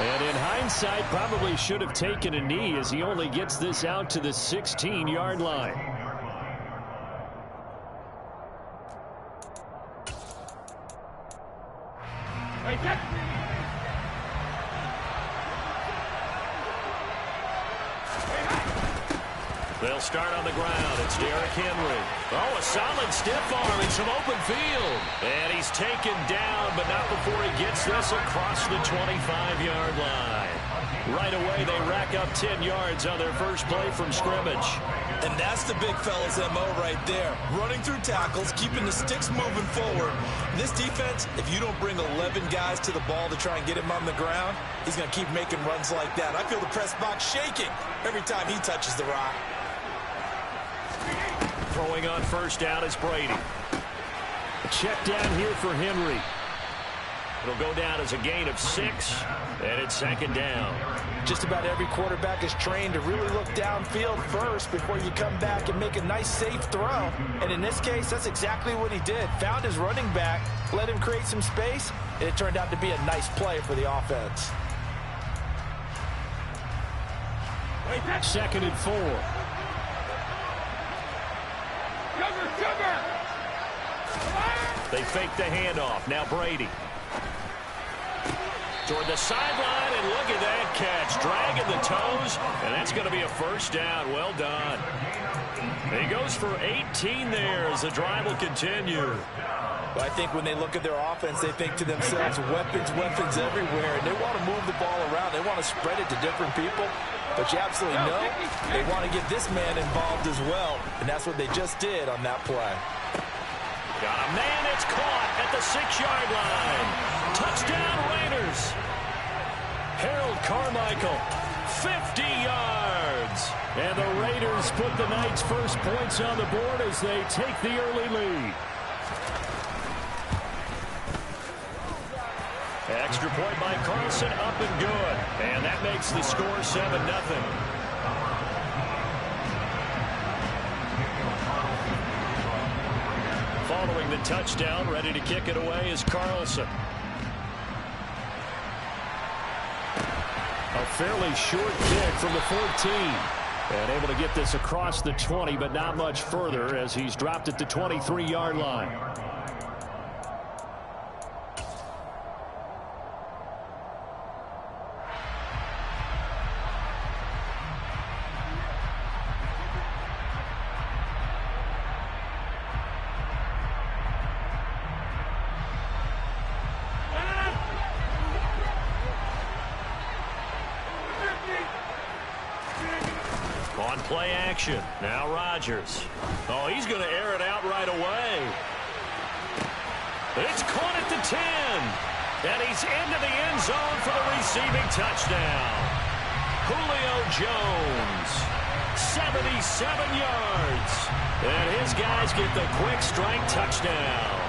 And in hindsight, probably should have taken a knee as he only gets this out to the 16-yard line. They'll start on the ground. It's Derrick Henry. Oh, a solid stiff arm in some open field. And he's taken down, but not before he gets this across the 25-yard line. Right away, they rack up 10 yards on their first play from scrimmage. And that's the big fella's MO right there. Running through tackles, keeping the sticks moving forward. This defense, if you don't bring 11 guys to the ball to try and get him on the ground, he's going to keep making runs like that. I feel the press box shaking every time he touches the rock. Throwing on first down is Brady. A check down here for Henry. It'll go down as a gain of 6, and it's second down. Just about every quarterback is trained to really look downfield first before you come back and make a nice, safe throw. And in this case, that's exactly what he did. Found his running back, let him create some space, and it turned out to be a nice play for the offense. Second and 4. They fake the handoff. Now Brady. Toward the sideline, and look at that catch. Dragging the toes, and that's going to be a first down. Well done. He goes for 18 there as the drive will continue. Well, I think when they look at their offense, they think to themselves, weapons, weapons everywhere, and they want to move the ball around. They want to spread it to different people. But you absolutely know they want to get this man involved as well, and that's what they just did on that play. Got a man that's caught at the 6-yard line. Touchdown Raiders. Harold Carmichael, 50 yards. And the Raiders put the night's first points on the board as they take the early lead. Extra point by Carlson, up and good. And that makes the score 7-0. Following the touchdown, ready to kick it away is Carlson. A fairly short kick from the 14. And able to get this across the 20, but not much further as he's dropped at the 23-yard line. On play action. Now Rodgers. Oh, he's going to air it out right away. It's caught at the 10. And he's into the end zone for the receiving touchdown. Julio Jones. 77 yards. And his guys get the quick strike touchdown.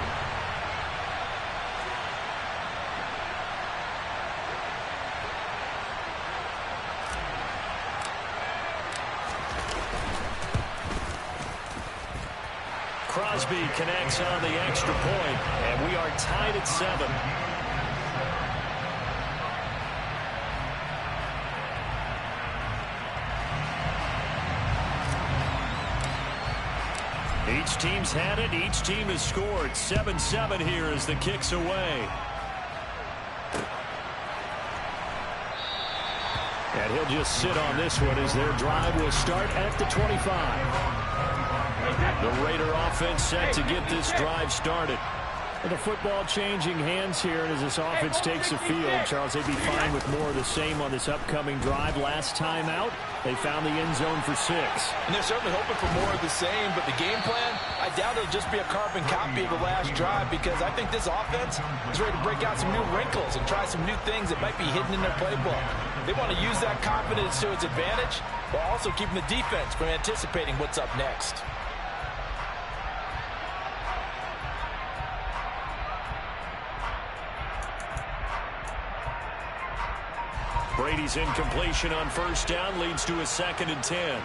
Crosby connects on the extra point, and we are tied at 7. Each team's had it. Each team has scored. 7-7 here as the kick's away. And he'll just sit on this one as their drive will start at the 25. The Raider offense set to get this drive started. And the football changing hands here, and as this offense takes the field, Charles, they'd be fine with more of the same on this upcoming drive. Last time out, they found the end zone for 6. And they're certainly hoping for more of the same, but the game plan, I doubt it'll just be a carbon copy of the last drive, because I think this offense is ready to break out some new wrinkles and try some new things that might be hidden in their playbook. They want to use that confidence to its advantage, while also keeping the defense from anticipating what's up next. Brady's incompletion on first down leads to a 2nd and 10.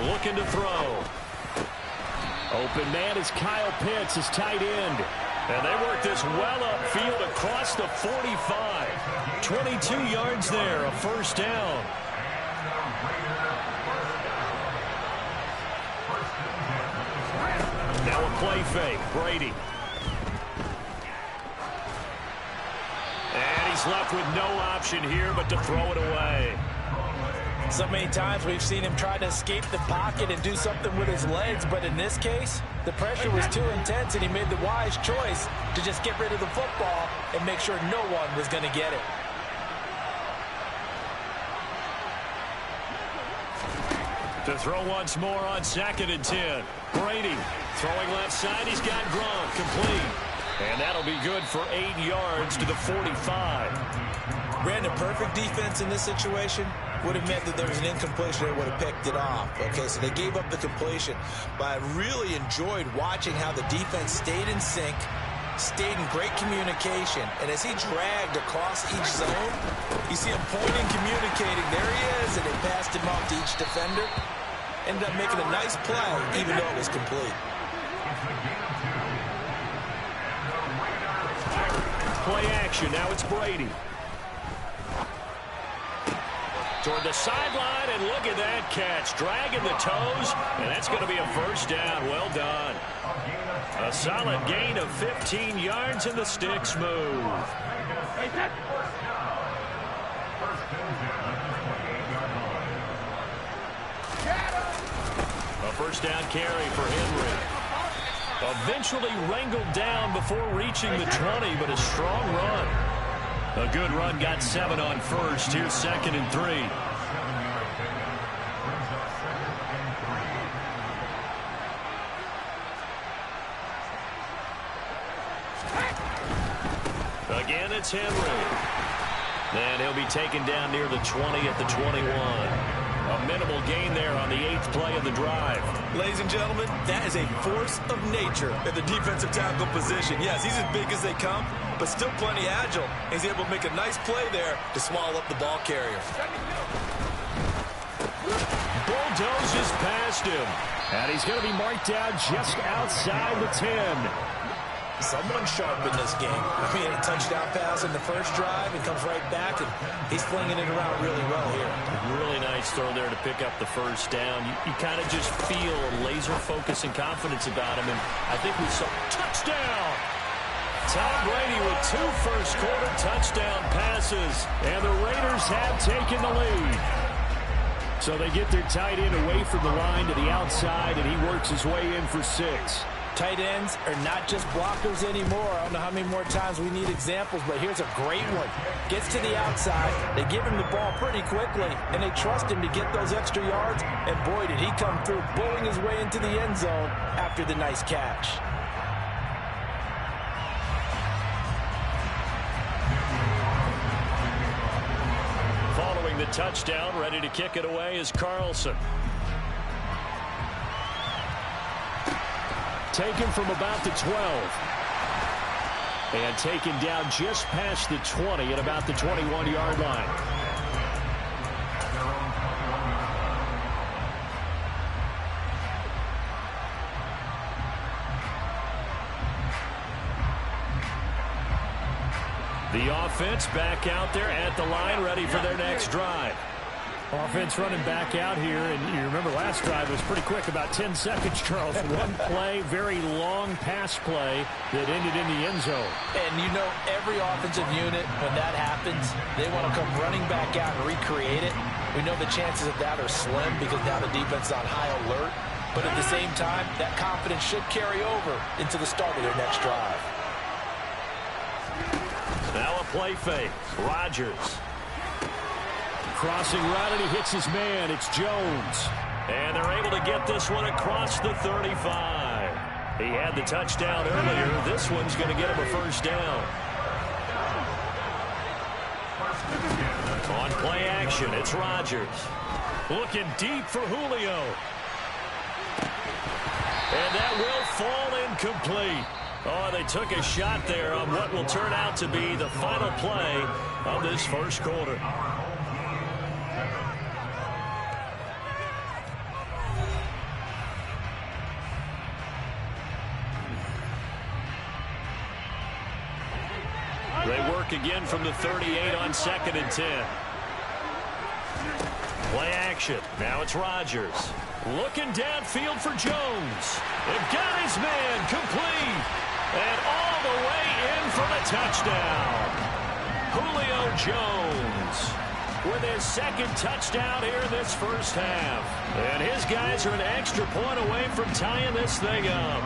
Looking to throw. Open man is Kyle Pitts, his tight end. And they work this well upfield across the 45. 22 yards there, a first down. Now a play fake, Brady. And he's left with no option here but to throw it away. So many times we've seen him try to escape the pocket and do something with his legs, but in this case, the pressure was too intense and he made the wise choice to just get rid of the football and make sure no one was going to get it. To throw once more on 2nd and 10. Brady throwing left side. He's got Gronk complete. And that'll be good for 8 yards to the 45. Brandon, perfect defense in this situation would have meant that there was an incompletion. They would have picked it off. Okay, so they gave up the completion. But I really enjoyed watching how the defense stayed in sync, stayed in great communication. And as he dragged across each zone, you see him pointing, communicating. There he is, and they passed him off to each defender. Ended up making a nice play, even though it was complete. Play action. Now it's Brady. Toward the sideline, and look at that catch. Dragging the toes, and that's going to be a first down. Well done. A solid gain of 15 yards, and the sticks move. A first down carry for Henry. Eventually wrangled down before reaching the 20, but a strong run. A good run, got 7 on first. Here's 2nd and 3. Again, it's Henry. And he'll be taken down near the 20 at the 21. A minimal gain there on the 8th play of the drive. Ladies and gentlemen, that is a force of nature at the defensive tackle position. Yes, he's as big as they come, but still plenty agile. He's able to make a nice play there to swallow up the ball carrier. Bulldozes past him. And he's going to be marked down just outside the 10. Someone sharp in this game. I mean, a touchdown pass in the first drive and comes right back, and he's flinging it around really well here. Really nice throw there to pick up the first down. You kind of just feel a laser focus and confidence about him, and I think we saw touchdown. Tom Brady with 2 first-quarter touchdown passes, and the Raiders have taken the lead. So they get their tight end away from the line to the outside, and he works his way in for 6. Tight ends are not just blockers anymore. I don't know how many more times we need examples, but here's a great one. Gets to the outside, they give him the ball pretty quickly, and they trust him to get those extra yards, and boy, did he come through, bulling his way into the end zone after the nice catch. Following the touchdown, ready to kick it away is Carlson. Taken from about the 12. And taken down just past the 20 at about the 21-yard line. The offense back out there at the line, ready for their next drive. Offense running back out here, and you remember last drive was pretty quick, about 10 seconds, Charles. One play, very long pass play that ended in the end zone. And you know every offensive unit, when that happens, they want to come running back out and recreate it. We know the chances of that are slim because now the defense is on high alert. But at the same time, that confidence should carry over into the start of their next drive. Now a play fake. Rodgers. Crossing right, and he hits his man. It's Jones. And they're able to get this one across the 35. He had the touchdown earlier. This one's going to get him a first down. On play action, it's Rodgers. Looking deep for Julio. And that will fall incomplete. Oh, they took a shot there on what will turn out to be the final play of this first quarter. They work again from the 38 on 2nd and 10. Play action. Now it's Rodgers. Looking downfield for Jones. They've got his man complete. And all the way in for the touchdown. Julio Jones with his 2nd touchdown here in this first half. And his guys are an extra point away from tying this thing up.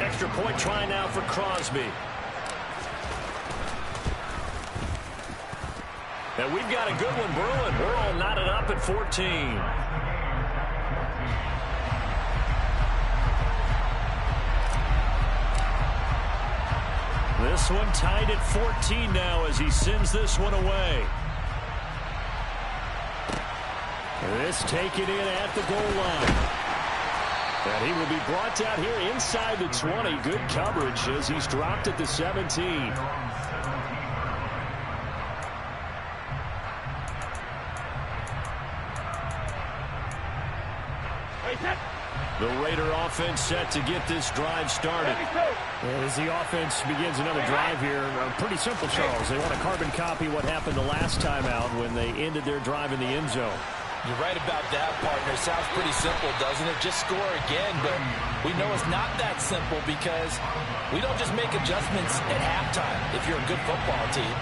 Extra point try now for Crosby. And we've got a good one brewing. We're all knotted up at 14. This one tied at 14 now as he sends this one away. This taken in at the goal line. And he will be brought down here inside the 20. Good coverage as he's dropped at the 17. The Raider offense set to get this drive started. As the offense begins another drive here, pretty simple, Charles. They want to carbon copy what happened the last time out when they ended their drive in the end zone. You're right about that, partner. Sounds pretty simple, doesn't it? Just score again, but we know it's not that simple because we don't just make adjustments at halftime if you're a good football team.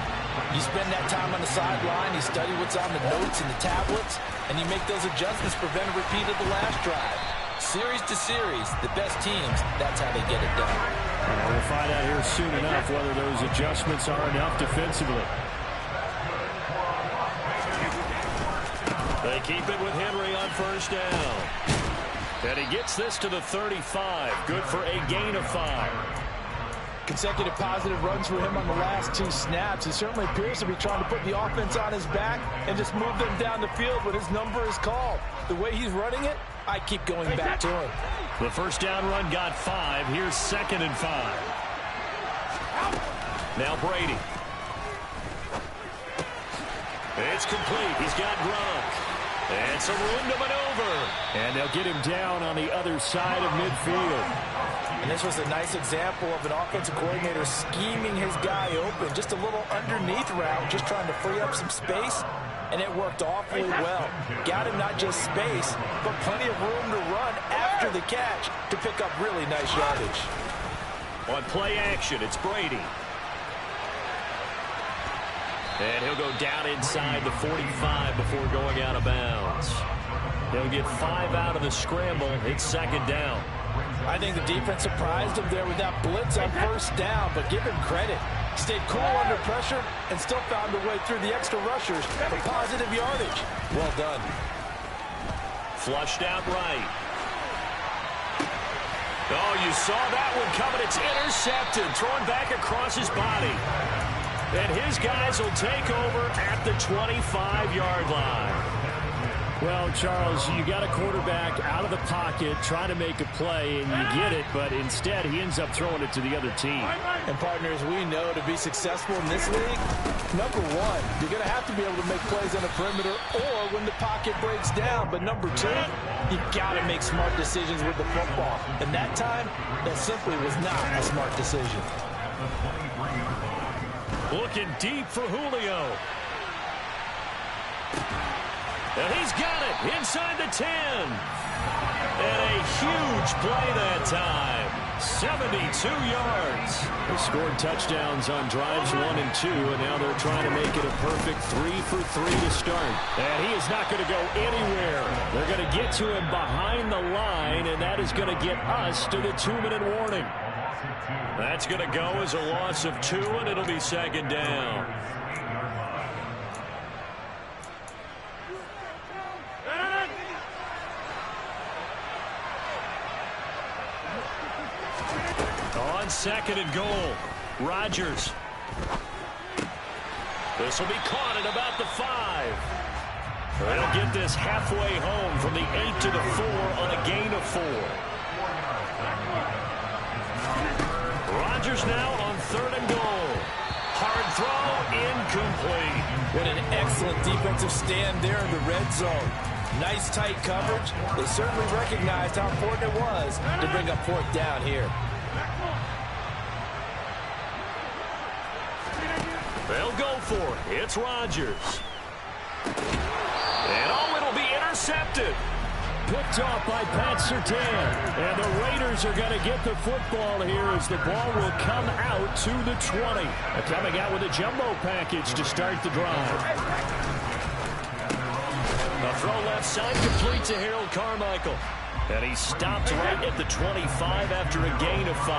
You spend that time on the sideline, you study what's on the notes and the tablets, and you make those adjustments to prevent a repeat of the last drive. Series to series, the best teams, that's how they get it done. We'll find out here soon enough whether those adjustments are enough defensively. They keep it with Henry on first down. And he gets this to the 35. Good for a gain of 5. Consecutive positive runs for him on the last 2 snaps. He certainly appears to be trying to put the offense on his back and just move them down the field when his number is called. The way he's running it, I keep going back to him. The first down run got 5. Here's 2nd and 5. Now Brady. It's complete. He's got Gronk. And some room to maneuver. And they'll get him down on the other side of midfield. And this was a nice example of an offensive coordinator scheming his guy open. Just a little underneath route, just trying to free up some space. And it worked awfully well. Got him not just space, but plenty of room to run after the catch to pick up really nice yardage. On play action, it's Brady. And he'll go down inside the 45 before going out of bounds. He'll get 5 out of the scramble. It's 2nd down. I think the defense surprised him there with that blitz on first down, but give him credit. Stayed cool under pressure and still found a way through the extra rushers for positive yardage. Well done. Flushed out right. Oh, you saw that one coming. It's intercepted. Thrown back across his body. And his guys will take over at the 25-yard line. Well, Charles, you got a quarterback out of the pocket trying to make a play, and you get it, but instead he ends up throwing it to the other team. And, partners, we know to be successful in this league, number one, you're going to have to be able to make plays on the perimeter or when the pocket breaks down. But number two, you've got to make smart decisions with the football. And that time, that simply was not a smart decision. Looking deep for Julio. And he's got it inside the 10. And a huge play that time. 72 yards. They scored touchdowns on drives 1 and 2, and now they're trying to make it a perfect 3 for 3 to start. And he is not going to go anywhere. They're going to get to him behind the line, and that is going to get us to the 2-minute warning. That's going to go as a loss of 2, and it'll be 2nd down. On 2nd and goal, Rodgers. This will be caught at about the 5. They'll get this halfway home from the 8 to the 4 on a gain of 4. Rodgers now on 3rd and goal. Hard throw, incomplete. What an excellent defensive stand there in the red zone. Nice tight coverage. They certainly recognized how important it was to bring up 4th down here. They'll go for it. It's Rodgers. And it'll be intercepted. Picked off by Pat Surtain. And the Raiders are going to get the football here as the ball will come out to the 20. Coming out with a jumbo package to start the drive. A throw left side complete to Harold Carmichael. And he stopped right at the 25 after a gain of 5.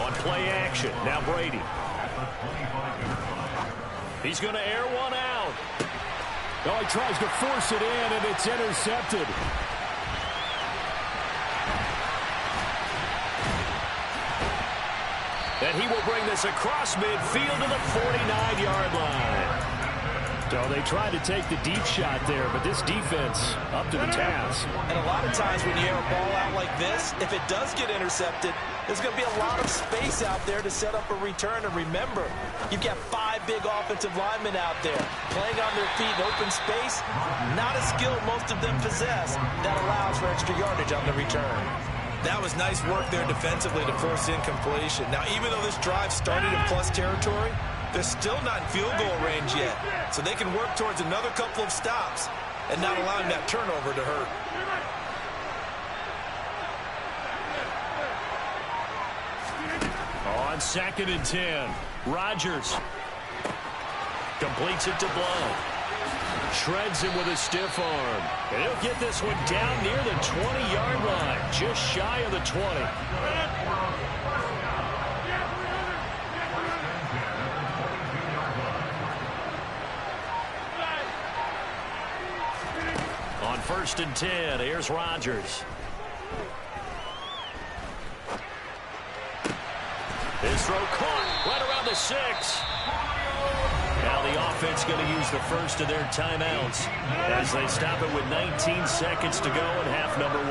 On play action, now Brady. He's going to air one out. Oh, he tries to force it in, and it's intercepted. And he will bring this across midfield to the 49-yard line. So they tried to take the deep shot there, but this defense up to the task. And a lot of times when you air a ball out like this, if it does get intercepted, there's going to be a lot of space out there to set up a return. And remember, you've got 5 big offensive linemen out there playing on their feet in open space. Not a skill most of them possess that allows for extra yardage on the return. That was nice work there defensively to force incompletion. Now, even though this drive started in plus territory, they're still not in field goal range yet. So they can work towards another couple of stops and not allowing that turnover to hurt. On 2nd and 10, Rodgers completes it to Blount. Shreds him with a stiff arm. And he'll get this one down near the 20-yard line, just shy of the 20. On 1st and 10, here's Rodgers. His throw caught right around the 6. Now the offense going to use the first of their timeouts as they stop it with 19 seconds to go in half number 1.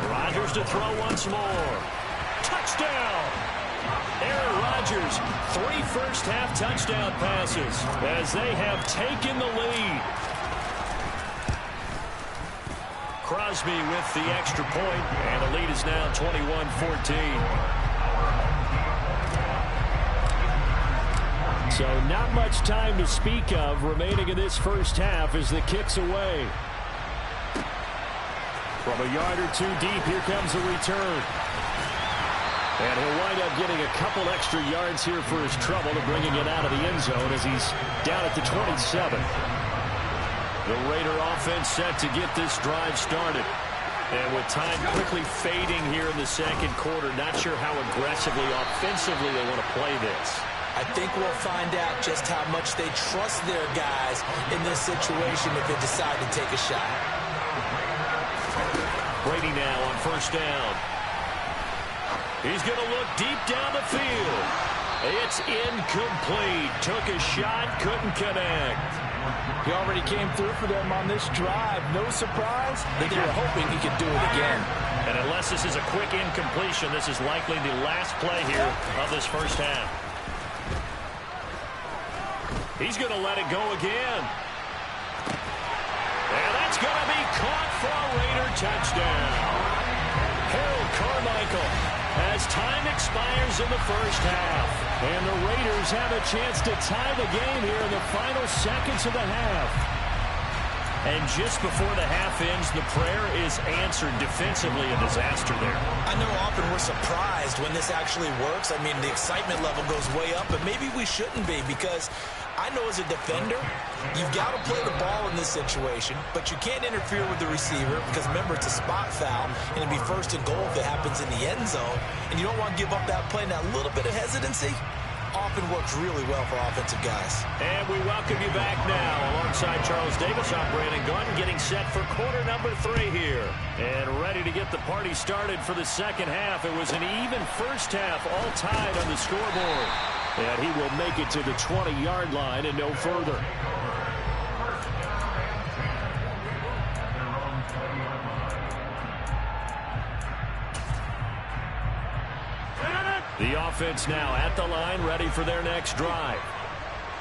Rodgers to throw once more. Touchdown! Aaron Rodgers, 3 first-half touchdown passes as they have taken the lead. Crosby with the extra point, and the lead is now 21-14. So not much time to speak of remaining in this first half as the kick's away. From a yard or 2 deep, here comes the return. And he'll wind up getting a couple extra yards here for his trouble to bringing it out of the end zone as he's down at the 27. The Raider offense set to get this drive started. And with time quickly fading here in the second quarter, not sure how aggressively, offensively they want to play this. I think we'll find out just how much they trust their guys in this situation if they decide to take a shot. Brady now on 1st down. He's going to look deep down the field. It's incomplete. Took a shot, couldn't connect. He already came through for them on this drive. No surprise that they were hoping he could do it again. And unless this is a quick incompletion, this is likely the last play here of this first half. He's going to let it go again. And that's going to be caught for a Raider touchdown. Harold Carmichael as time expires in the first half. And the Raiders have a chance to tie the game here in the final seconds of the half. And just before the half ends, the prayer is answered defensively. A disaster there. I know often we're surprised when this actually works. I mean, the excitement level goes way up, but maybe we shouldn't be because I know as a defender, you've got to play the ball in this situation, but you can't interfere with the receiver because, remember, it's a spot foul, and it'll be 1st and goal if it happens in the end zone, and you don't want to give up that play. Now, a little bit of hesitancy often works really well for offensive guys. And we welcome you back now alongside Charles Davis. I'm Brandon Gaudin getting set for quarter number 3 here. And ready to get the party started for the second half. It was an even first half, all tied on the scoreboard. And he will make it to the 20-yard line and no further. The offense now at the line, ready for their next drive.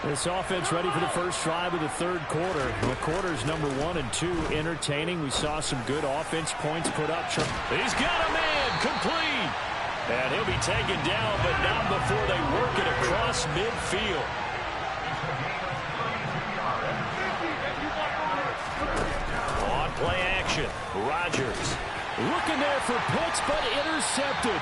This offense ready for the first drive of the third quarter. The quarters number 1 and 2 entertaining. We saw some good offense points put up. He's got a man complete. And he'll be taken down, but not before they work it across midfield. On play action, Rodgers. Looking there for Pitts, but intercepted.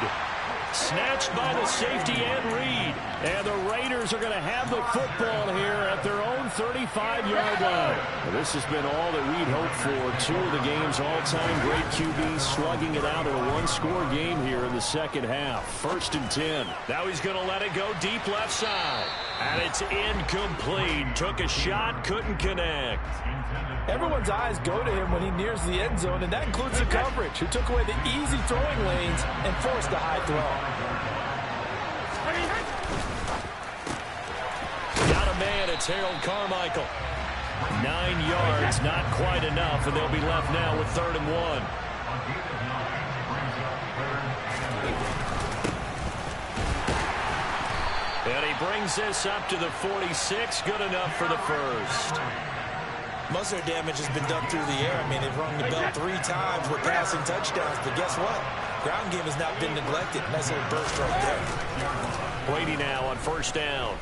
Snatched by the safety and Reed. And the Raiders are going to have the football here at their own 35-yard line. Well, this has been all that we'd hoped for. Two of the game's all-time great QBs slugging it out in a one-score game here in the second half. 1st and 10. Now he's going to let it go deep left side. And it's incomplete. Took a shot, couldn't connect. Everyone's eyes go to him when he nears the end zone, and that includes the coverage, who took away the easy throwing lanes and forced a high throw. Got a man, it's Harold Carmichael. 9 yards, not quite enough, and they'll be left now with 3rd and 1. And he brings this up to the 46, good enough for the first. Most of their damage has been done through the air. I mean, they've rung the bell 3 times with passing touchdowns, but guess what? Ground game has not been neglected. Nice little burst right there. Brady now on 1st down.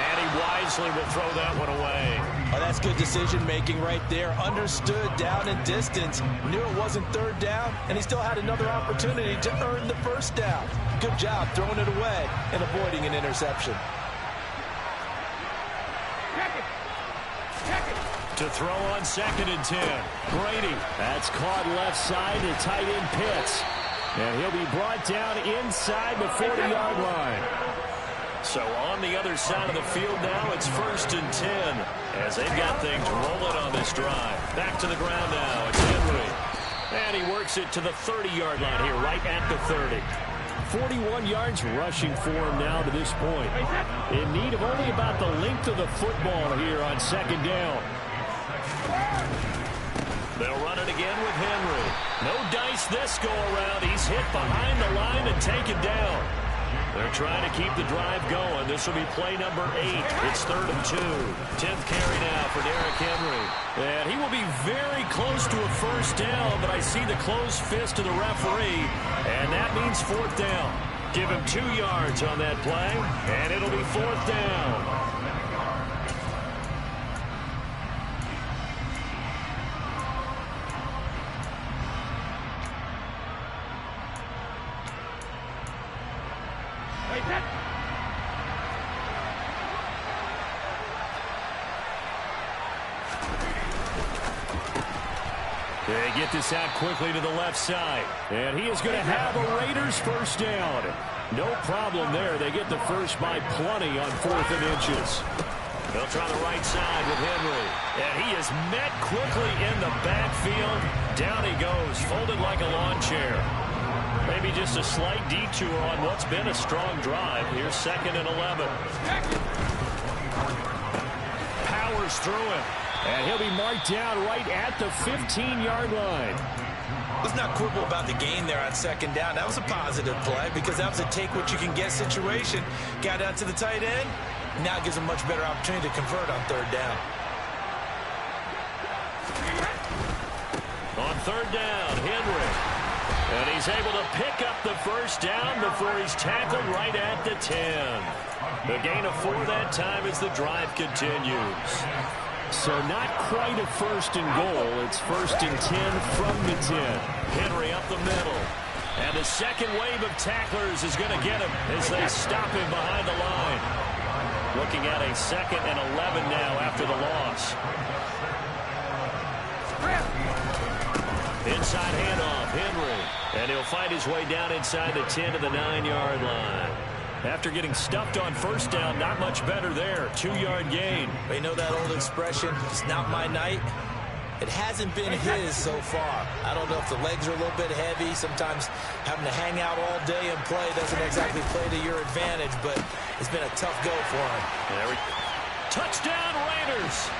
And he wisely will throw that one away. Oh, that's good decision-making right there. Understood down and distance. Knew it wasn't 3rd down, and he still had another opportunity to earn the 1st down. Good job throwing it away and avoiding an interception. To throw on 2nd and 10. Brady. That's caught left side to tight end Pitts. And he'll be brought down inside the 40-yard line. So on the other side of the field now, it's 1st and 10. As they've got things rolling on this drive. Back to the ground now. It's Henry. And he works it to the 30-yard line here, right at the 30. 41 yards rushing for him now to this point. In need of only about the length of the football here on 2nd down. They'll run it again with Henry. No dice this go-around. He's hit behind the line and taken down. They're trying to keep the drive going. This will be play number 8. It's 3rd and 2. 10th carry now for Derrick Henry. And he will be very close to a 1st down, but I see the closed fist of the referee, and that means 4th down. Give him 2 yards on that play, and it'll be 4th down. They get this out quickly to the left side. And he is going to have a Raiders 1st down. No problem there. They get the first by plenty on 4th and inches. They'll try the right side with Henry. And he is met quickly in the backfield. Down he goes, folded like a lawn chair. Maybe just a slight detour on what's been a strong drive. Here's 2nd and 11. Powers through him. And he'll be marked down right at the 15-yard line. Let's not quibble about the gain there on 2nd down. That was a positive play because that was a take-what-you-can-get situation. Got out to the tight end. Now gives a much better opportunity to convert on 3rd down. On 3rd down, Henry. And he's able to pick up the 1st down before he's tackled right at the 10. The gain of 4 that time as the drive continues. So not quite a 1st and goal. It's 1st and 10 from the 10. Henry up the middle. And the second wave of tacklers is going to get him as they stop him behind the line. Looking at a 2nd and 11 now after the loss. Inside handoff, Henry. And he'll find his way down inside the 10 to the 9-yard line. After getting stuffed on 1st down, not much better there. 2-yard gain. They know that old expression, it's not my night. It hasn't been his so far. I don't know if the legs are a little bit heavy. Sometimes having to hang out all day and play doesn't exactly play to your advantage, but it's been a tough go for him. Touchdown Raiders!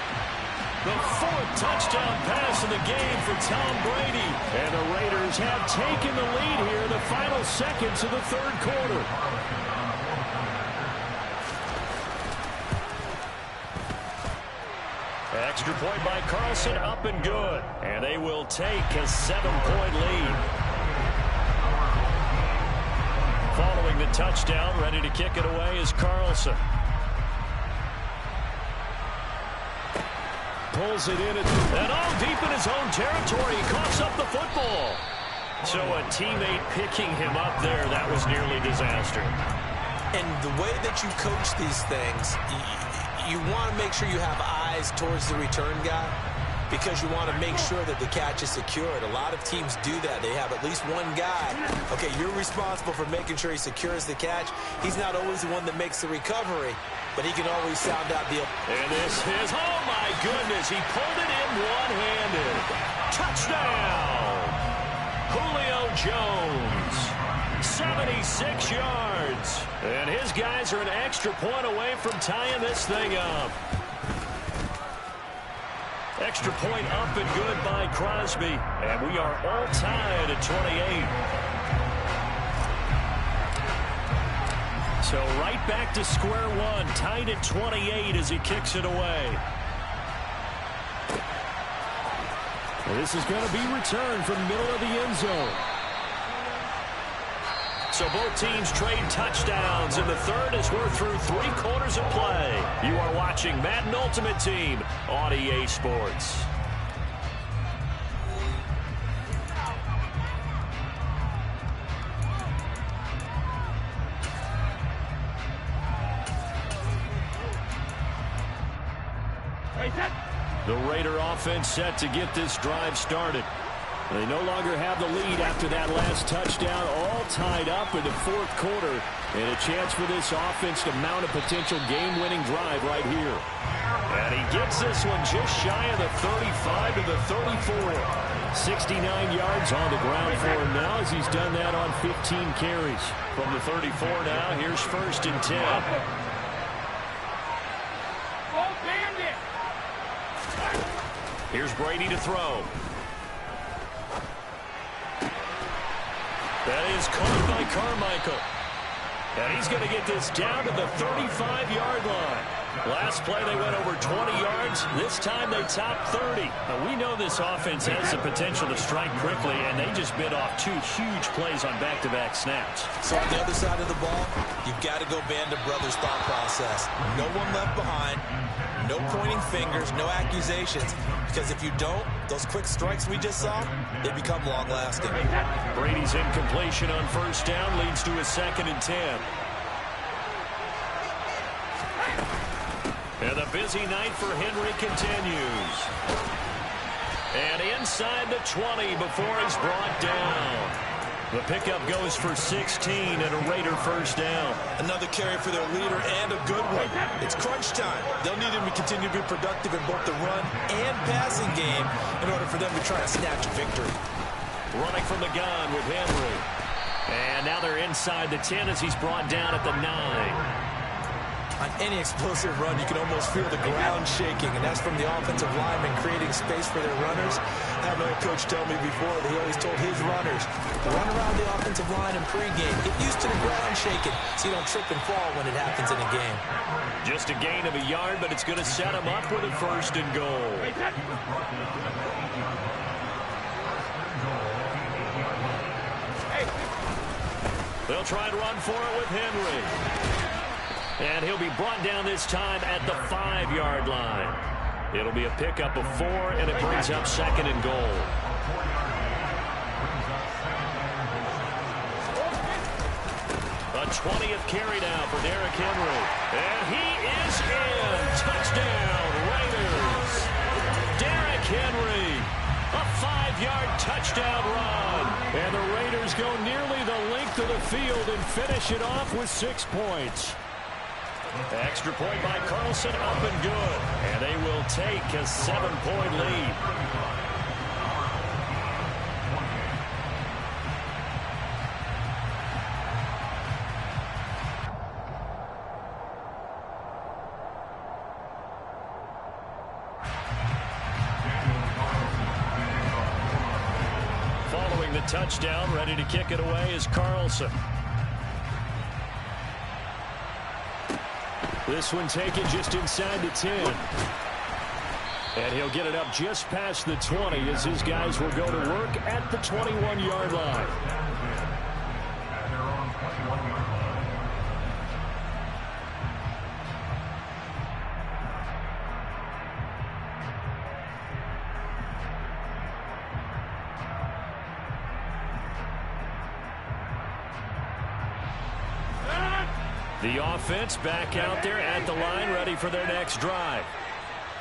The 4th touchdown pass of the game for Tom Brady. And the Raiders have taken the lead here in the final seconds of the 3rd quarter. Extra point by Carlson, up and good. And they will take a 7-point lead. Following the touchdown, ready to kick it away is Carlson. Pulls it in and all deep in his own territory. He coughs up the football. So a teammate picking him up there, that was nearly disaster. And the way that you coach these things, you want to make sure you have eyes towards the return guy because you want to make sure that the catch is secured. A lot of teams do that. They have at least one guy. Okay, you're responsible for making sure he secures the catch. He's not always the one that makes the recovery, but he can always sound out the... And this is, oh my goodness, he pulled it in one-handed. Touchdown! Julio Jones, 76 yards. And his guys are an extra point away from tying this thing up. Extra point up and good by Crosby. And we are all tied at 28. So right back to square one, tied at 28 as he kicks it away. This is going to be returned from the middle of the end zone. So both teams trade touchdowns in the third as we're through 3 quarters of play. You are watching Madden Ultimate Team on EA Sports. The Raider offense set to get this drive started. They no longer have the lead after that last touchdown, all tied up in the fourth quarter, and a chance for this offense to mount a potential game-winning drive right here. And he gets this one just shy of the 35 to the 34. 69 yards on the ground for him now as he's done that on 15 carries. From the 34 now, here's 1st and 10. Here's Brady to throw. That is caught by Carmichael. And he's going to get this down to the 35-yard line. Last play they went over 20 yards. This time they top 30. Now, we know this offense has the potential to strike quickly, and they just bit off 2 huge plays on back-to-back snaps. So on the other side of the ball, you've got to go Band of Brothers thought process. No one left behind. No pointing fingers, no accusations. Because if you don't, those quick strikes we just saw, they become long-lasting. Brady's incompletion on 1st down leads to a 2nd and 10. And the busy night for Henry continues. And inside the 20 before he's brought down. The pickup goes for 16 and a Raider 1st down. Another carry for their leader and a good one. It's crunch time. They'll need him to continue to be productive in both the run and passing game in order for them to try to snatch a victory. Running from the gun with Henry. And now they're inside the 10 as he's brought down at the 9. On any explosive run, you can almost feel the ground shaking, and that's from the offensive linemen creating space for their runners. I had my coach tell me before that he always told his runners to run around the offensive line in pregame. Get used to the ground shaking so you don't trip and fall when it happens in a game. Just a gain of a yard, but it's going to set him up with a 1st and goal. They'll try and run for it with Henry. And he'll be brought down this time at the 5-yard line. It'll be a pickup of 4, and it brings up 2nd and goal. A 20th carry now for Derrick Henry. And he is in. Touchdown, Raiders. Derrick Henry, a 5-yard touchdown run. And the Raiders go nearly the length of the field and finish it off with 6 points. Extra point by Carlson, up and good. And they will take a 7-point lead. Following the touchdown, ready to kick it away is Carlson. This one taken just inside the 10. And he'll get it up just past the 20 as his guys will go to work at the 21-yard line. The offense back out there at the line, ready for their next drive.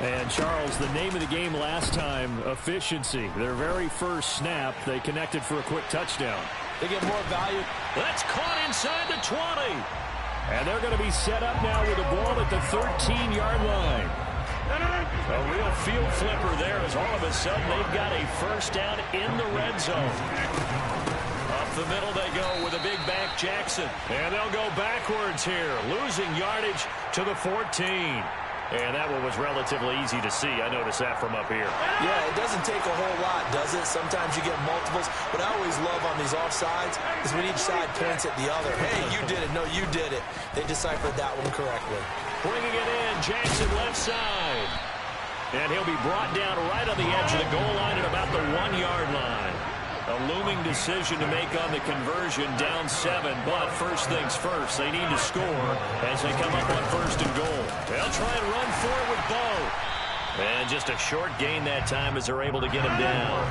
And, Charles, the name of the game last time, efficiency. Their very first snap, they connected for a quick touchdown. They get more value. That's caught inside the 20. And they're going to be set up now with the ball at the 13-yard line. A real field flipper there as all of a sudden they've got a first down in the red zone. Up the middle they go with a big back Jackson. And they'll go backwards here, losing yardage to the 14. And that one was relatively easy to see. I noticed that from up here. Yeah, it doesn't take a whole lot, does it? Sometimes you get multiples. But I always love on these offsides is when each side points at the other. Hey, you did it. No, you did it. They deciphered that one correctly. Bringing it in, Jackson left side. And he'll be brought down right on the edge of the goal line at about the 1-yard line. A looming decision to make on the conversion, down 7, but first things first, they need to score as they come up on first and goal. They'll try and run for it with Bo. And just a short gain that time as they're able to get him down.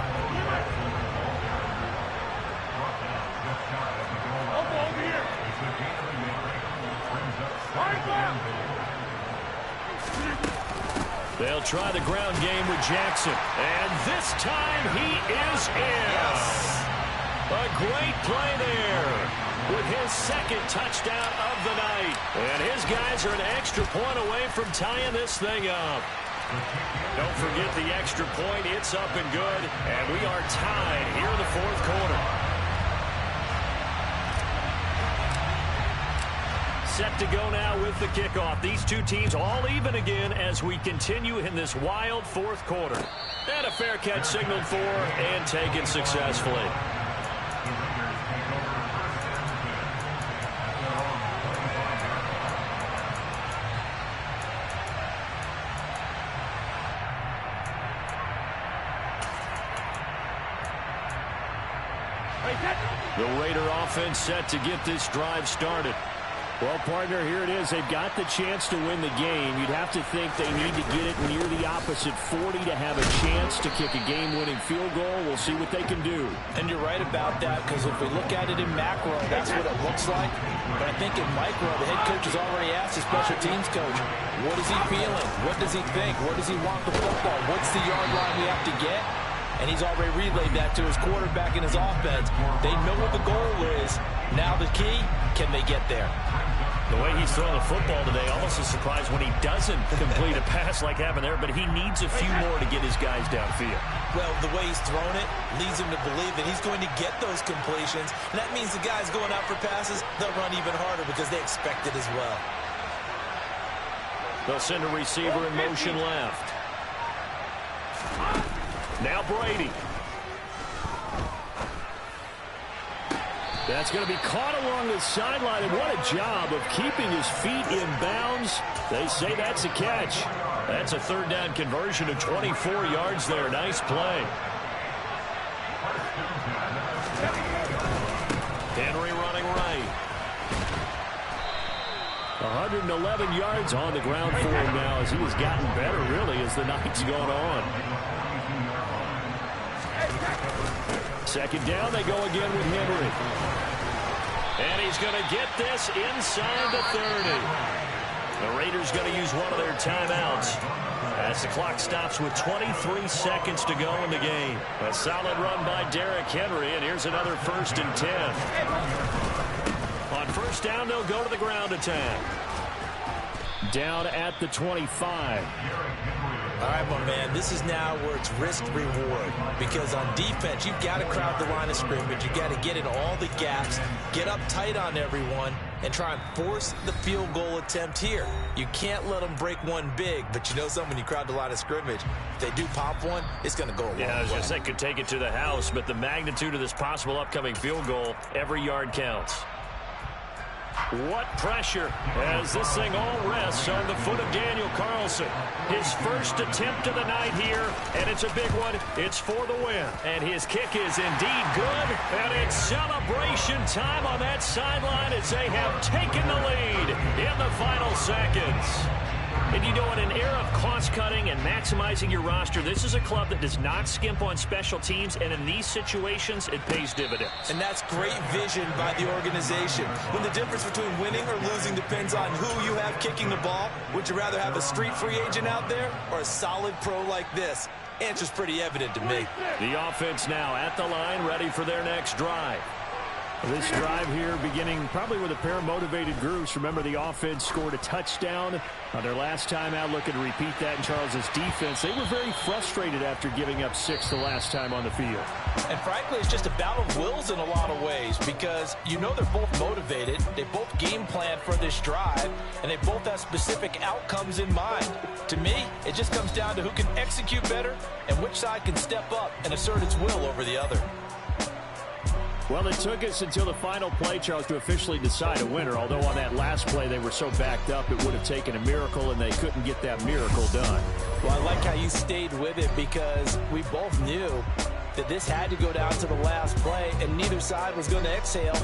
They'll try the ground game with Jackson. And this time he is in. Yes. A great play there with his second touchdown of the night. And his guys are an extra point away from tying this thing up. Don't forget the extra point. It's up and good. And we are tied here in the fourth quarter. Set to go now with the kickoff. These two teams all even again as we continue in this wild fourth quarter. And a fair catch signaled for and taken successfully. The Raider offense set to get this drive started. Well, partner, here it is. They've got the chance to win the game. You'd have to think they need to get it near the opposite 40 to have a chance to kick a game-winning field goal. We'll see what they can do. And you're right about that, because if we look at it in macro, that's what it looks like. But I think in micro, the head coach has already asked the special teams coach, what is he feeling? What does he think? Where does he want the football? What's the yard line we have to get? And he's already relayed that to his quarterback and his offense. They know what the goal is. Now the key, can they get there? The way he's throwing the football today, almost a surprise when he doesn't complete a pass like happened there, but he needs a few more to get his guys downfield. Well, the way he's thrown it leads him to believe that he's going to get those completions, and that means the guys going out for passes, they'll run even harder because they expect it as well. They'll send a receiver in motion left. Now Brady. That's going to be caught along the sideline, and what a job of keeping his feet in bounds. They say that's a catch. That's a third down conversion of 24 yards there. Nice play. Henry running right. 111 yards on the ground for him now as he has gotten better, really, as the night's gone on. Second down, they go again with Henry. And he's going to get this inside the 30. The Raiders going to use one of their timeouts as the clock stops with 23 seconds to go in the game. A solid run by Derrick Henry, and here's another 1st and 10. On first down, they'll go to the ground attack. Down at the 25. All right, my man, this is now where it's risk-reward, because on defense, you've got to crowd the line of scrimmage. You've got to get in all the gaps, get up tight on everyone, and try and force the field goal attempt here. You can't let them break one big, but you know something, when you crowd the line of scrimmage, if they do pop one, it's going to go a long way. Yeah, I was just saying, could take it to the house, but the magnitude of this possible upcoming field goal, every yard counts. What pressure as this thing all rests on the foot of Daniel Carlson. His first attempt of the night here, and it's a big one. It's for the win. And his kick is indeed good, and it's celebration time on that sideline as they have taken the lead in the final seconds. And you know, in an era of cost-cutting and maximizing your roster, this is a club that does not skimp on special teams, and in these situations, it pays dividends. And that's great vision by the organization. When the difference between winning or losing depends on who you have kicking the ball, would you rather have a street free agent out there or a solid pro like this? Answer's pretty evident to me. The offense now at the line, ready for their next drive. This drive here beginning probably with a pair of motivated groups. Remember, the offense scored a touchdown on their last time out. Looking to repeat that in Charles's defense. They were very frustrated after giving up 6 the last time on the field. And frankly, it's just a battle of wills in a lot of ways because you know they're both motivated. They both game plan for this drive, and they both have specific outcomes in mind. To me, it just comes down to who can execute better and which side can step up and assert its will over the other. Well, it took us until the final play, Charles, to officially decide a winner. Although on that last play they were so backed up, it would have taken a miracle, and they couldn't get that miracle done. Well, I like how you stayed with it because we both knew that this had to go down to the last play, and neither side was going to exhale